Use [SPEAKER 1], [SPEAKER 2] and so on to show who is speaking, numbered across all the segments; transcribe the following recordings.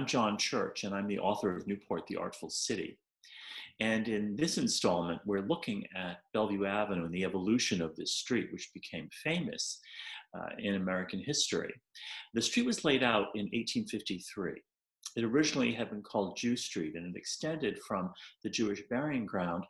[SPEAKER 1] I'm John Church, and I'm the author of Newport, the Artful City. And in this installment, we're looking at Bellevue Avenue and the evolution of this street, which became famous in American history. The street was laid out in 1853. It originally had been called Jew Street, and it extended from the Jewish burying ground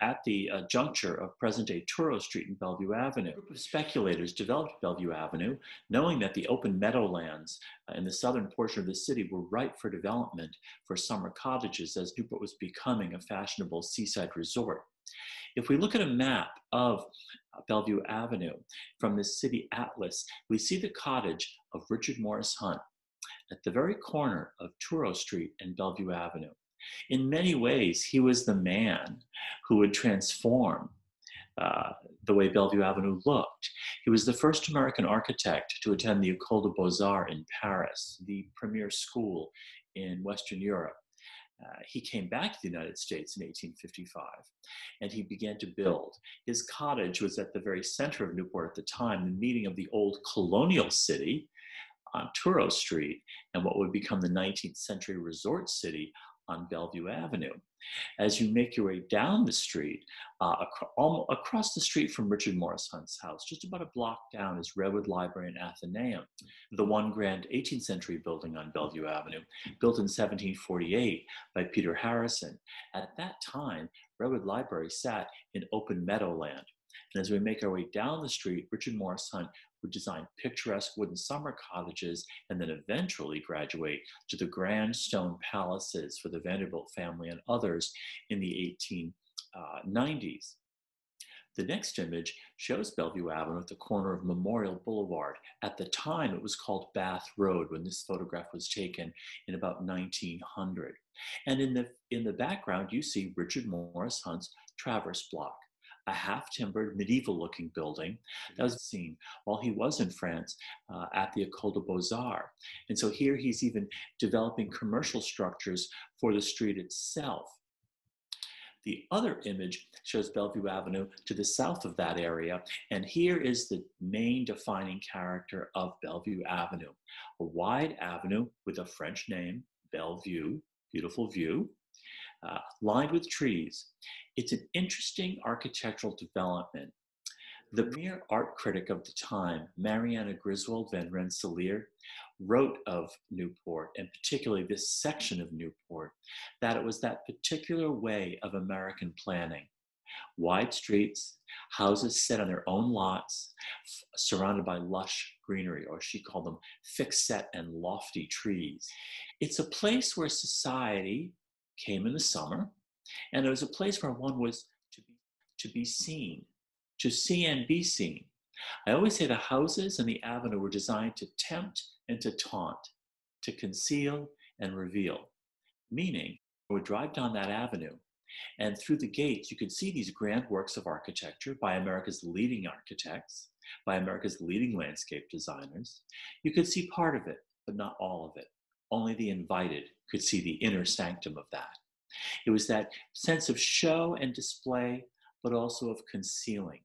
[SPEAKER 1] at the juncture of present-day Truro Street and Bellevue Avenue. A group of speculators developed Bellevue Avenue, knowing that the open meadowlands in the southern portion of the city were ripe for development for summer cottages, as Newport was becoming a fashionable seaside resort. If we look at a map of Bellevue Avenue from the city atlas, we see the cottage of Richard Morris Hunt at the very corner of Truro Street and Bellevue Avenue. In many ways, he was the man who would transform the way Bellevue Avenue looked. He was the first American architect to attend the École des Beaux-Arts in Paris, the premier school in Western Europe. He came back to the United States in 1855, and he began to build. His cottage was at the very center of Newport at the time, the meeting of the old colonial city on Truro Street and what would become the 19th century resort city on Bellevue Avenue. As you make your way down the street, across the street from Richard Morris Hunt's house, just about a block down is Redwood Library and Athenaeum, the one grand 18th century building on Bellevue Avenue, built in 1748 by Peter Harrison. At that time, Redwood Library sat in open meadowland. And as we make our way down the street, Richard Morris Hunt would design picturesque wooden summer cottages and then eventually graduate to the grand stone palaces for the Vanderbilt family and others in the 1890s. The next image shows Bellevue Avenue at the corner of Memorial Boulevard. At the time, it was called Bath Road when this photograph was taken in about 1900. And in the background, you see Richard Morris Hunt's Traverse Block, a half-timbered, medieval-looking building that was seen while he was in France at the École des Beaux-Arts. And so here he's even developing commercial structures for the street itself. The other image shows Bellevue Avenue to the south of that area, and here is the main defining character of Bellevue Avenue, a wide avenue with a French name, Bellevue, beautiful view, lined with trees. It's an interesting architectural development. The premier art critic of the time, Mariana Griswold van Rensselaer, wrote of Newport, and particularly this section of Newport, that it was that particular way of American planning. Wide streets, houses set on their own lots, surrounded by lush greenery, or she called them thick-set and lofty trees. It's a place where society came in the summer, and it was a place where one was to be seen, to see and be seen. I always say the houses and the avenue were designed to tempt and to taunt, to conceal and reveal. Meaning, we would drive down that avenue, and through the gates, you could see these grand works of architecture by America's leading architects, by America's leading landscape designers. You could see part of it, but not all of it. Only the invited could see the inner sanctum of that. It was that sense of show and display, but also of concealing.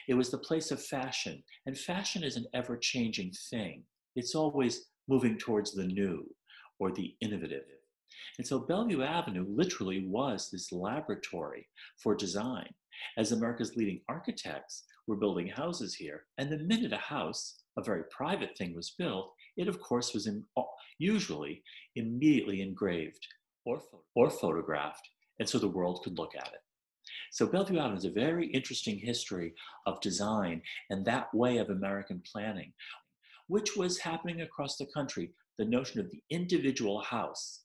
[SPEAKER 1] It was the place of fashion, and fashion is an ever-changing thing. It's always moving towards the new or the innovative. And so Bellevue Avenue literally was this laboratory for design, as America's leading architects were building houses here. And the minute a house, a very private thing, was built, it of course was usually immediately engraved or photographed, and so the world could look at it. So Bellevue Avenue is a very interesting history of design and that way of American planning, which was happening across the country, the notion of the individual house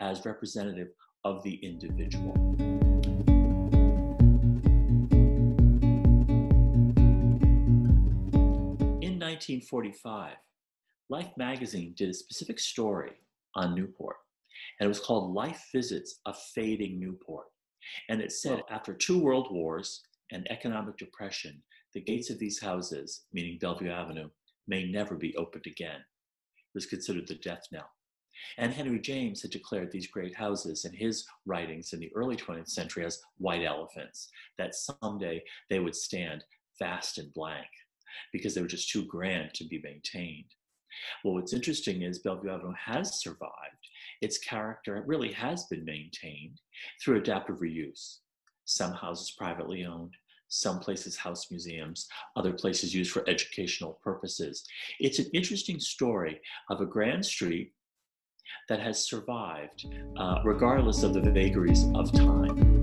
[SPEAKER 1] as representative of the individual. In 1945, Life magazine did a specific story on Newport, and it was called Life Visits a Fading Newport. And it said, after 2 world wars and economic depression, the gates of these houses, meaning Bellevue Avenue, may never be opened again. It was considered the death knell. And Henry James had declared these great houses in his writings in the early 20th century as white elephants, that someday they would stand vast and blank because they were just too grand to be maintained. Well, what's interesting is Bellevue Avenue has survived. Its character really has been maintained through adaptive reuse. Some houses privately owned, some places house museums, other places used for educational purposes. It's an interesting story of a grand street that has survived regardless of the vagaries of time.